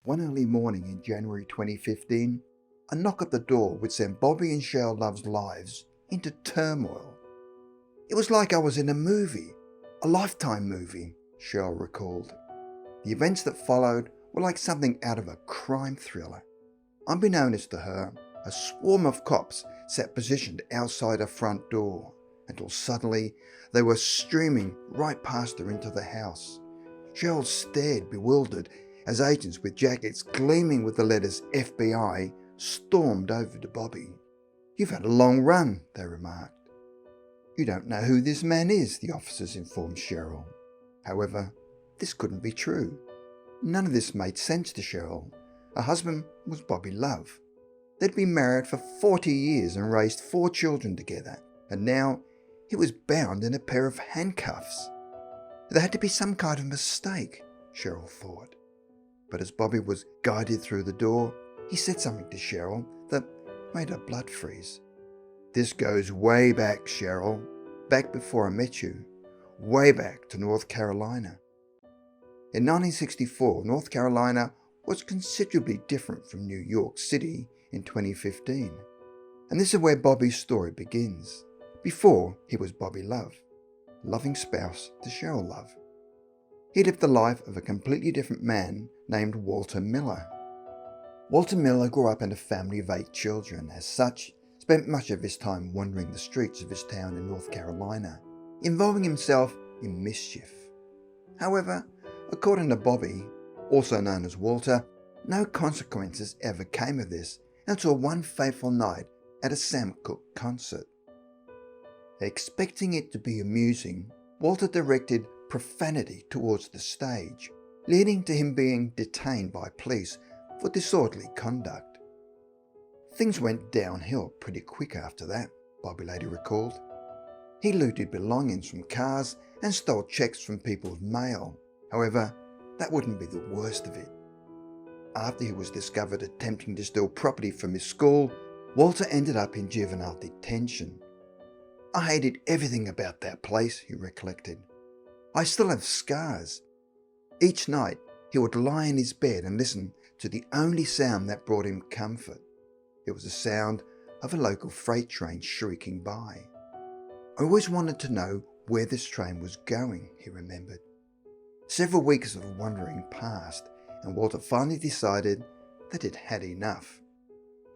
One early morning in January 2015, a knock at the door would send Bobby and Cheryl Love's lives into turmoil. It was like I was in a movie, a Lifetime movie, Cheryl recalled. The events that followed were like something out of a crime thriller. Unbeknownst to her, a swarm of cops sat positioned outside her front door until suddenly they were streaming right past her into the house. Cheryl stared bewildered as agents with jackets gleaming with the letters FBI stormed over to Bobby. "You've had a long run," they remarked. "You don't know who this man is," the officers informed Cheryl. However, this couldn't be true. None of this made sense to Cheryl. Her husband was Bobby Love. They'd been married for 40 years and raised 4 children together, and now he was bound in a pair of handcuffs. There had to be some kind of mistake, Cheryl thought. But as Bobby was guided through the door, he said something to Cheryl that made her blood freeze. "This goes way back, Cheryl. Back before I met you. Way back to North Carolina." In 1964, North Carolina was considerably different from New York City in 2015. And this is where Bobby's story begins, before he was Bobby Love, loving spouse to Cheryl Love. He lived the life of a completely different man named Walter Miller. Walter Miller grew up in a family of 8 children. As such, spent much of his time wandering the streets of his town in North Carolina, involving himself in mischief. However, according to Bobby, also known as Walter, no consequences ever came of this until one fateful night at a Sam Cooke concert. Expecting it to be amusing, Walter directed profanity towards the stage, leading to him being detained by police for disorderly conduct. Things went downhill pretty quick after that, Bobby later recalled. He looted belongings from cars and stole checks from people's mail. However, that wouldn't be the worst of it. After he was discovered attempting to steal property from his school, Walter ended up in juvenile detention. "I hated everything about that place," he recollected. "I still have scars." Each night, he would lie in his bed and listen to the only sound that brought him comfort. It was the sound of a local freight train shrieking by. "I always wanted to know where this train was going," he remembered. Several weeks of wandering passed, and Walter finally decided that he'd had enough.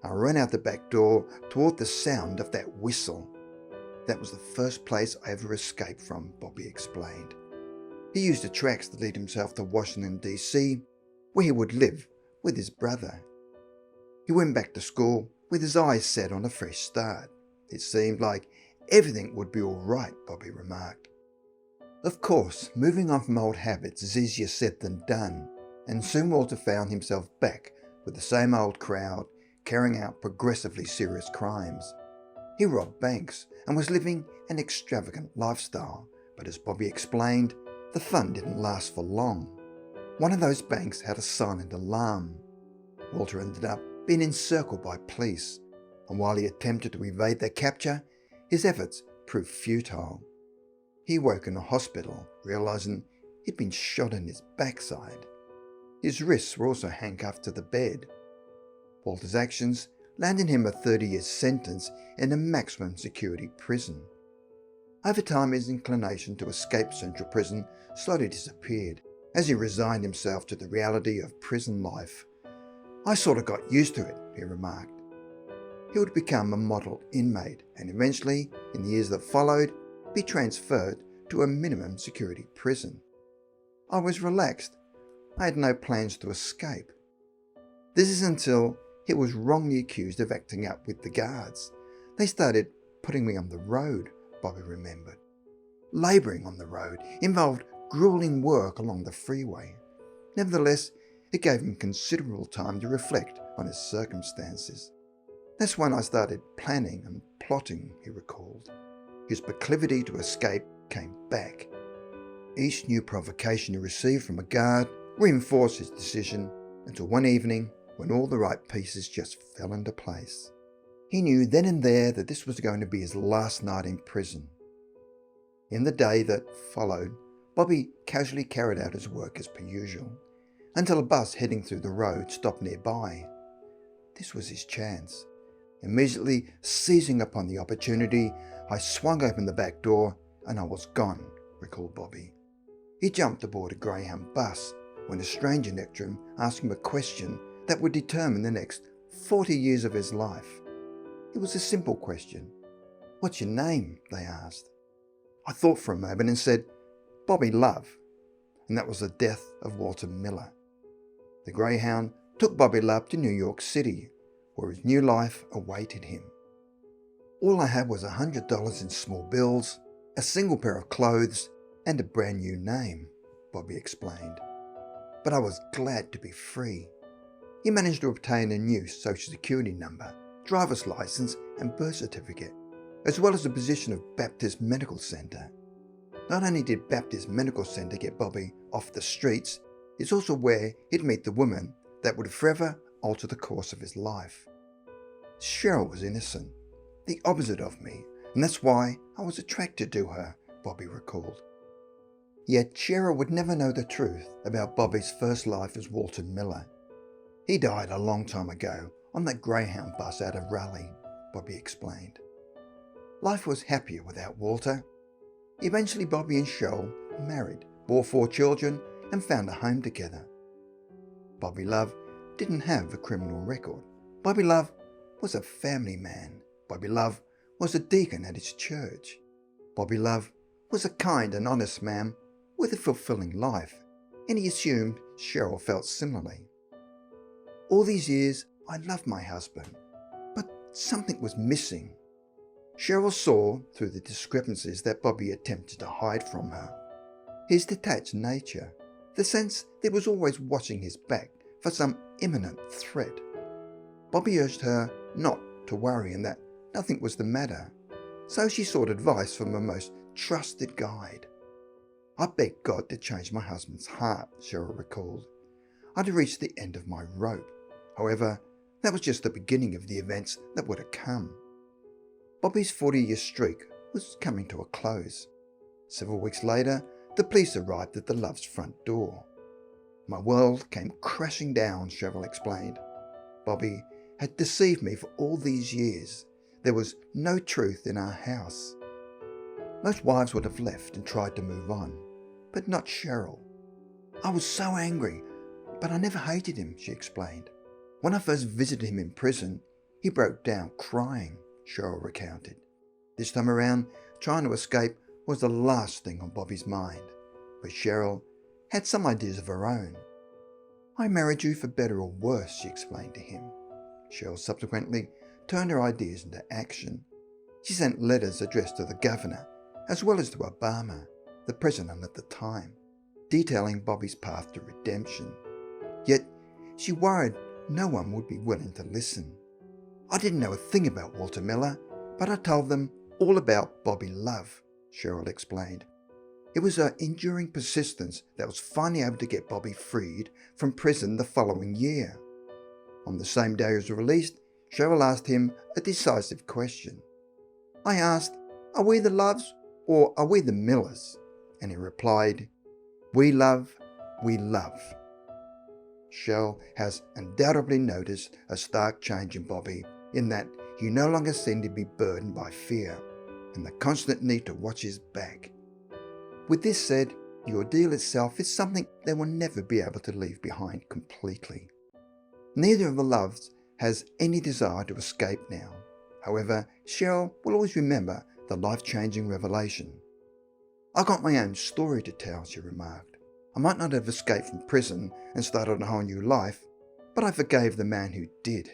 "I ran out the back door toward the sound of that whistle. That was the first place I ever escaped from," Bobby explained. He used the tracks to lead himself to Washington, D.C., where he would live with his brother. He went back to school with his eyes set on a fresh start. It seemed like everything would be all right, Bobby remarked. Of course, moving on from old habits is easier said than done, and soon Walter found himself back with the same old crowd, carrying out progressively serious crimes. He robbed banks and was living an extravagant lifestyle, but as Bobby explained, the fun didn't last for long. One of those banks had a silent alarm. Walter ended up being encircled by police, and while he attempted to evade their capture, his efforts proved futile. He woke in a hospital, realizing he'd been shot in his backside. His wrists were also handcuffed to the bed. Walter's actions landed him a 30-year sentence in a maximum security prison. Over time, his inclination to escape central prison slowly disappeared as he resigned himself to the reality of prison life. "I sort of got used to it," he remarked. He would become a model inmate and eventually, in the years that followed, be transferred to a minimum security prison. "I was relaxed. I had no plans to escape." This is until he was wrongly accused of acting up with the guards. "They started putting me on the road," Bobby remembered. Labouring on the road involved grueling work along the freeway. Nevertheless, it gave him considerable time to reflect on his circumstances. "That's when I started planning and plotting," he recalled. His proclivity to escape came back. Each new provocation he received from a guard reinforced his decision until one evening when all the right pieces just fell into place. He knew then and there that this was going to be his last night in prison. In the day that followed, Bobby casually carried out his work as per usual. until a bus heading through the road stopped nearby. This was his chance. Immediately seizing upon the opportunity, I swung open the back door and I was gone, recalled Bobby. He jumped aboard a Greyhound bus when a stranger next to him asked him a question that would determine the next 40 years of his life. It was a simple question. "What's your name?" they asked. I thought for a moment and said, "Bobby Love." And that was the death of Walter Miller. The Greyhound took Bobby Love to New York City, where his new life awaited him. All I had was $100 in small bills, a single pair of clothes, and a brand new name, Bobby explained. But I was glad to be free. He managed to obtain a new social security number, driver's license, and birth certificate, as well as a position of Baptist Medical Center. Not only did Baptist Medical Center get Bobby off the streets, it's also where he'd meet the woman that would forever alter the course of his life. Cheryl was innocent, the opposite of me, and that's why I was attracted to her, Bobby recalled. Yet Cheryl would never know the truth about Bobby's first life as Walter Miller. He died a long time ago on that Greyhound bus out of Raleigh, Bobby explained. Life was happier without Walter. Eventually Bobby and Cheryl married, bore 4 children, and found a home together. Bobby Love didn't have a criminal record. Bobby Love was a family man. Bobby Love was a deacon at his church. Bobby Love was a kind and honest man with a fulfilling life, and he assumed Cheryl felt similarly. All these years, I loved my husband, but something was missing. Cheryl saw through the discrepancies that Bobby attempted to hide from her. His detached nature, the sense that he was always watching his back for some imminent threat. Bobby urged her not to worry and that nothing was the matter, so she sought advice from her most trusted guide. I begged God to change my husband's heart, Cheryl recalled. I'd reached the end of my rope. However, that was just the beginning of the events that were to come. Bobby's 40-year streak was coming to a close. Several weeks later, the police arrived at the Loves' front door. My world came crashing down, Cheryl explained. Bobby had deceived me for all these years. There was no truth in our house. Most wives would have left and tried to move on, but not Cheryl. I was so angry, but I never hated him, she explained. When I first visited him in prison, he broke down crying, Cheryl recounted. This time around, trying to escape was the last thing on Bobby's mind, but Cheryl had some ideas of her own. I married you for better or worse, she explained to him. Cheryl subsequently turned her ideas into action. She sent letters addressed to the governor, as well as to Obama, the president at the time, detailing Bobby's path to redemption. Yet she worried no one would be willing to listen. I didn't know a thing about Walter Miller, but I told them all about Bobby Love, Cheryl explained. It was her enduring persistence that was finally able to get Bobby freed from prison the following year. On the same day he was released, Cheryl asked him a decisive question. I asked, "Are we the Loves or are we the Millers?" And he replied, "We love, we love." Cheryl has undoubtedly noticed a stark change in Bobby in that he no longer seemed to be burdened by fear and the constant need to watch his back. With this said, the ordeal itself is something they will never be able to leave behind completely. Neither of the Loves has any desire to escape now. However, Cheryl will always remember the life-changing revelation. I got my own story to tell, she remarked. I might not have escaped from prison and started a whole new life, but I forgave the man who did.